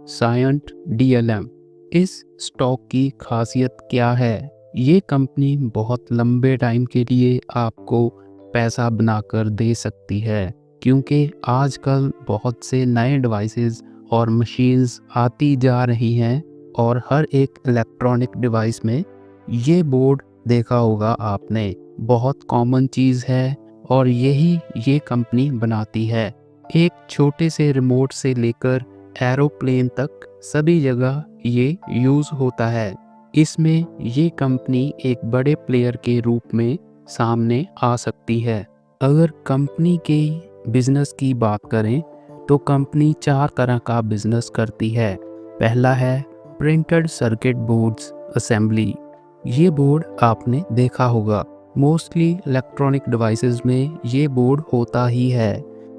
Cyient DLM. इस stock की खासियत क्या है? ये कंपनी बहुत लंबे टाइम के लिए आपको पैसा बनाकर दे सकती है, क्योंकि आजकल बहुत से नए डिवाइसेस और मशीन्स आती जा रही हैं और हर एक इलेक्ट्रॉनिक डिवाइस में ये बोर्ड देखा होगा आपने, बहुत कॉमन चीज़ है और यही ये कंपनी बनाती है। एक छोटे से रिमोट से लेकर एरोप्लेन तक सभी जगह ये यूज़ होता है। इसमें ये कंपनी एक बड़े प्लेयर के रूप में सामने आ सकती है। अगर कंपनी के बिजनेस की बात करें तो कंपनी 4 तरह का बिजनेस करती है। पहला है प्रिंटेड सर्किट बोर्ड्स असेंबली। ये बोर्ड आपने देखा होगा, मोस्टली इलेक्ट्रॉनिक डिवाइसेस में ये बोर्ड होता ही है।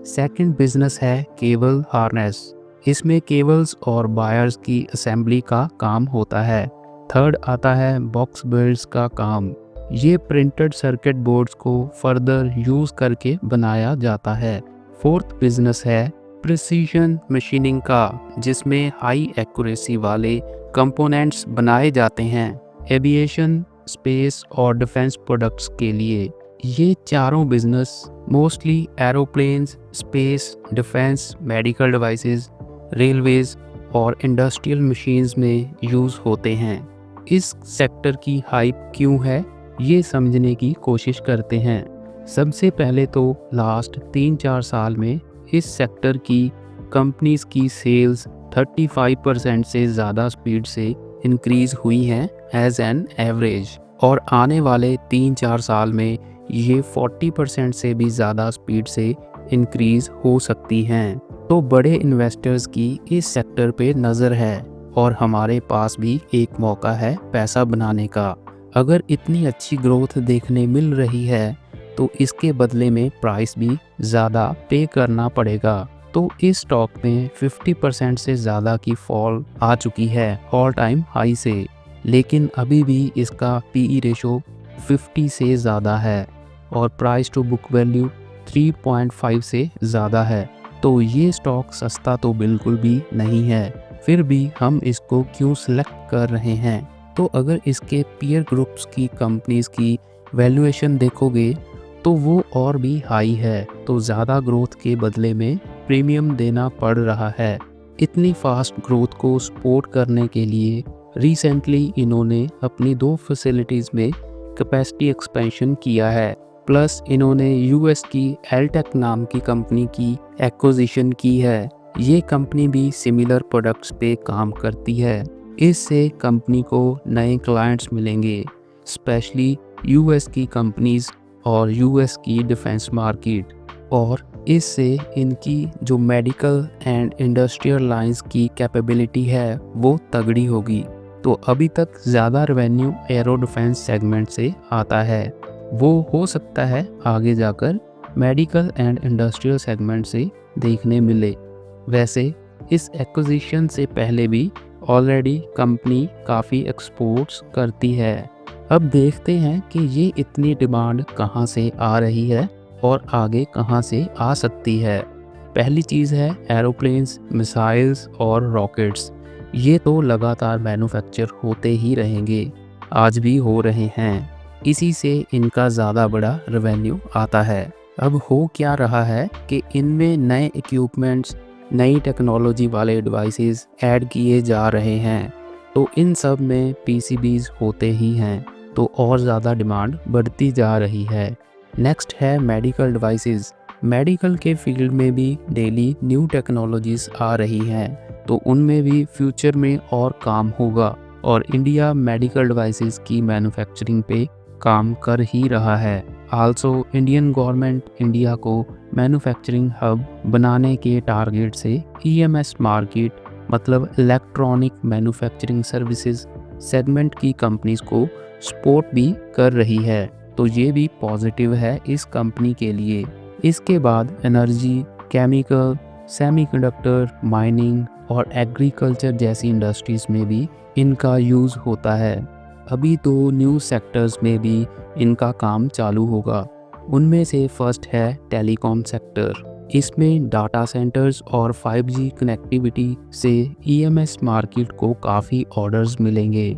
सेकंड बिजनेस है केबल हार्नेस। इसमें केबल्स और वायर्स की असेंबली का काम होता है। थर्ड आता है बॉक्स बिल्ड्स का काम। ये प्रिंटेड सर्किट बोर्ड्स को फर्दर यूज़ करके बनाया जाता है। फोर्थ बिजनेस है प्रिसीजन मशीनिंग का, जिसमें हाई एक्यूरेसी वाले कंपोनेंट्स बनाए जाते हैं एविएशन, स्पेस और डिफेंस प्रोडक्ट्स के लिए। ये चारों business mostly aeroplanes, space, defence, medical devices, railways और इंडस्ट्रियल मशीन्स में यूज़ होते हैं। इस सेक्टर की हाइप क्यों है, ये समझने की कोशिश करते हैं। सबसे पहले तो लास्ट 3-4 साल में इस सेक्टर की कंपनीज की सेल्स 35% से ज़्यादा स्पीड से इंक्रीज़ हुई हैं एज एन एवरेज, और आने वाले 3-4 साल में ये 40% से भी ज़्यादा स्पीड से इंक्रीज़ हो सकती हैं। तो बड़े इन्वेस्टर्स की इस सेक्टर पे नज़र है और हमारे पास भी एक मौका है पैसा बनाने का। अगर इतनी अच्छी ग्रोथ देखने मिल रही है तो इसके बदले में प्राइस भी ज़्यादा पे करना पड़ेगा। तो इस स्टॉक में 50% से ज़्यादा की फॉल आ चुकी है ऑल टाइम हाई से, लेकिन अभी भी इसका पीई रेशो 50 से ज़्यादा है और प्राइस टू बुक वैल्यू 3.5 से ज़्यादा है। तो ये स्टॉक सस्ता तो बिल्कुल भी नहीं है, फिर भी हम इसको क्यों सिलेक्ट कर रहे हैं? तो अगर इसके पीयर ग्रुप्स की कंपनीज़ की वैल्यूएशन देखोगे तो वो और भी हाई है, तो ज़्यादा ग्रोथ के बदले में प्रीमियम देना पड़ रहा है। इतनी फास्ट ग्रोथ को सपोर्ट करने के लिए रिसेंटली इन्होंने अपनी 2 फैसिलिटीज़ में कैपेसिटी एक्सपेंशन किया है, प्लस इन्होंने यूएस की एलटेक नाम की कंपनी की एक्विजिशन की है। ये कंपनी भी सिमिलर प्रोडक्ट्स पे काम करती है। इससे कंपनी को नए क्लाइंट्स मिलेंगे, स्पेशली यूएस की कंपनीज और यूएस की डिफेंस मार्केट, और इससे इनकी जो मेडिकल एंड इंडस्ट्रियल लाइंस की कैपेबिलिटी है वो तगड़ी होगी। तो अभी तक ज़्यादा रेवेन्यू एरो डिफेंस सेगमेंट से आता है, वो हो सकता है आगे जाकर मेडिकल एंड इंडस्ट्रियल सेगमेंट से देखने मिले। वैसे इस एक्विजिशन से पहले भी ऑलरेडी कंपनी काफ़ी एक्सपोर्ट्स करती है। अब देखते हैं कि ये इतनी डिमांड कहाँ से आ रही है और आगे कहाँ से आ सकती है। पहली चीज़ है एरोप्लेन्स, मिसाइल्स और रॉकेट्स। ये तो लगातार मैन्युफैक्चर होते ही रहेंगे, आज भी हो रहे हैं, इसी से इनका ज़्यादा बड़ा रेवेन्यू आता है। अब हो क्या रहा है कि इनमें नए इक्विपमेंट्स, नई टेक्नोलॉजी वाले डिवाइसेस ऐड किए जा रहे हैं, तो इन सब में पीसीबीज होते ही हैं, तो और ज़्यादा डिमांड बढ़ती जा रही है। नेक्स्ट है मेडिकल डिवाइसेस। मेडिकल के फील्ड में भी डेली न्यू टेक्नोलॉजीज आ रही हैं, तो उनमें भी फ्यूचर में और काम होगा, और इंडिया मेडिकल डिवाइसेस की मैन्युफैक्चरिंग पे काम कर ही रहा है। आल्सो इंडियन गवर्नमेंट इंडिया को मैन्युफैक्चरिंग हब बनाने के टारगेट से ईएमएस मार्केट, मतलब इलेक्ट्रॉनिक मैन्युफैक्चरिंग सर्विसेज सेगमेंट की कंपनीज को सपोर्ट भी कर रही है, तो ये भी पॉजिटिव है इस कंपनी के लिए। इसके बाद एनर्जी, केमिकल, सेमीकंडक्टर, माइनिंग और एग्रीकल्चर जैसी इंडस्ट्रीज में भी इनका यूज़ होता है। अभी तो न्यू सेक्टर्स में भी इनका काम चालू होगा। उनमें से फर्स्ट है टेलीकॉम सेक्टर। इसमें डाटा सेंटर्स और 5G कनेक्टिविटी से ईएमएस मार्केट को काफ़ी ऑर्डर्स मिलेंगे।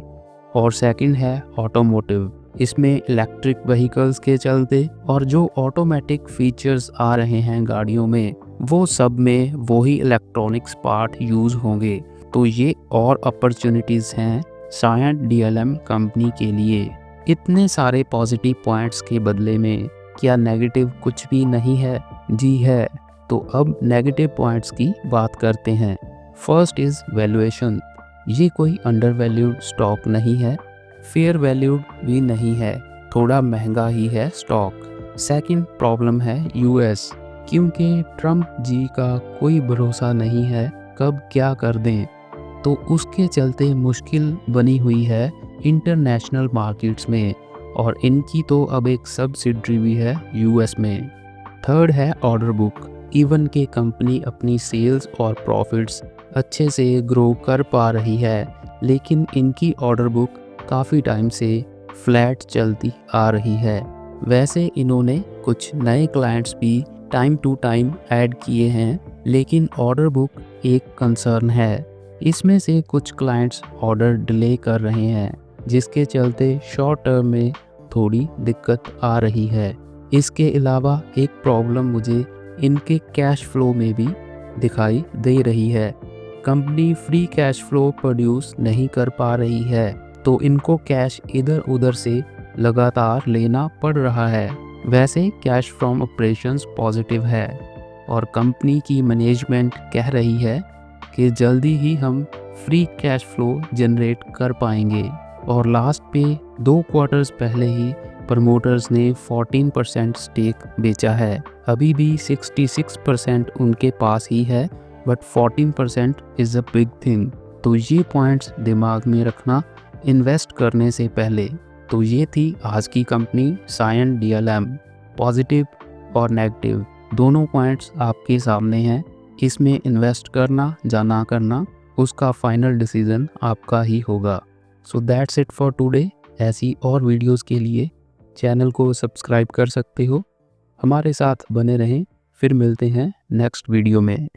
और सेकंड है ऑटोमोटिव। इसमें इलेक्ट्रिक व्हीकल्स के चलते और जो ऑटोमेटिक फीचर्स आ रहे हैं गाड़ियों में, वो सब में वही इलेक्ट्रॉनिक्स पार्ट यूज़ होंगे। तो ये और अपॉर्चुनिटीज़ हैं सायंट डीएलएम कंपनी के लिए। इतने सारे पॉजिटिव पॉइंट्स के बदले में क्या नेगेटिव कुछ भी नहीं है? जी है। तो अब नेगेटिव पॉइंट्स की बात करते हैं। First is valuation. ये कोई अंडर वैल्यूड स्टॉक नहीं है, फेयर वैल्यूड भी नहीं है, थोड़ा महंगा ही है स्टॉक। सेकंड प्रॉब्लम है यूएस, क्योंकि ट्रम्प जी का कोई भरोसा नहीं है कब क्या कर दें, तो उसके चलते मुश्किल बनी हुई है इंटरनेशनल मार्केट्स में, और इनकी तो अब एक सब्सिडरी भी है यूएस में। थर्ड है ऑर्डर बुक। इवन के कंपनी अपनी सेल्स और प्रॉफिट्स अच्छे से ग्रो कर पा रही है, लेकिन इनकी ऑर्डर बुक काफ़ी टाइम से फ्लैट चलती आ रही है। वैसे इन्होंने कुछ नए क्लाइंट्स भी टाइम टू टाइम ऐड किए हैं, लेकिन ऑर्डर बुक एक कंसर्न है। इसमें से कुछ क्लाइंट्स ऑर्डर डिले कर रहे हैं, जिसके चलते शॉर्ट टर्म में थोड़ी दिक्कत आ रही है। इसके अलावा एक प्रॉब्लम मुझे इनके कैश फ्लो में भी दिखाई दे रही है। Company free cash flow produce नहीं कर पा रही है, तो इनको कैश इधर उधर से लगातार लेना पड़ रहा है। वैसे कैश फ्रॉम ऑपरेशंस पॉजिटिव है, और कंपनी की मैनेजमेंट कह रही है कि जल्दी ही हम फ्री कैश फ्लो जनरेट कर पाएंगे। और लास्ट पे 2 क्वार्टर्स पहले ही प्रमोटर्स ने 14% स्टेक बेचा है। अभी भी 66% उनके पास ही है, but 14% is a big thing. तो ये पॉइंट्स दिमाग में रखना इन्वेस्ट करने से पहले। तो ये थी आज की कंपनी सायंट डीएलएम। पॉजिटिव और नेगेटिव दोनों पॉइंट्स आपके सामने हैं। इसमें इन्वेस्ट करना या ना करना, उसका फाइनल डिसीजन आपका ही होगा। So that's it for today. ऐसी और वीडियोस के लिए चैनल को सब्सक्राइब कर सकते हो। हमारे साथ बने रहें। फिर मिलते हैं नेक्स्ट वीडियो में।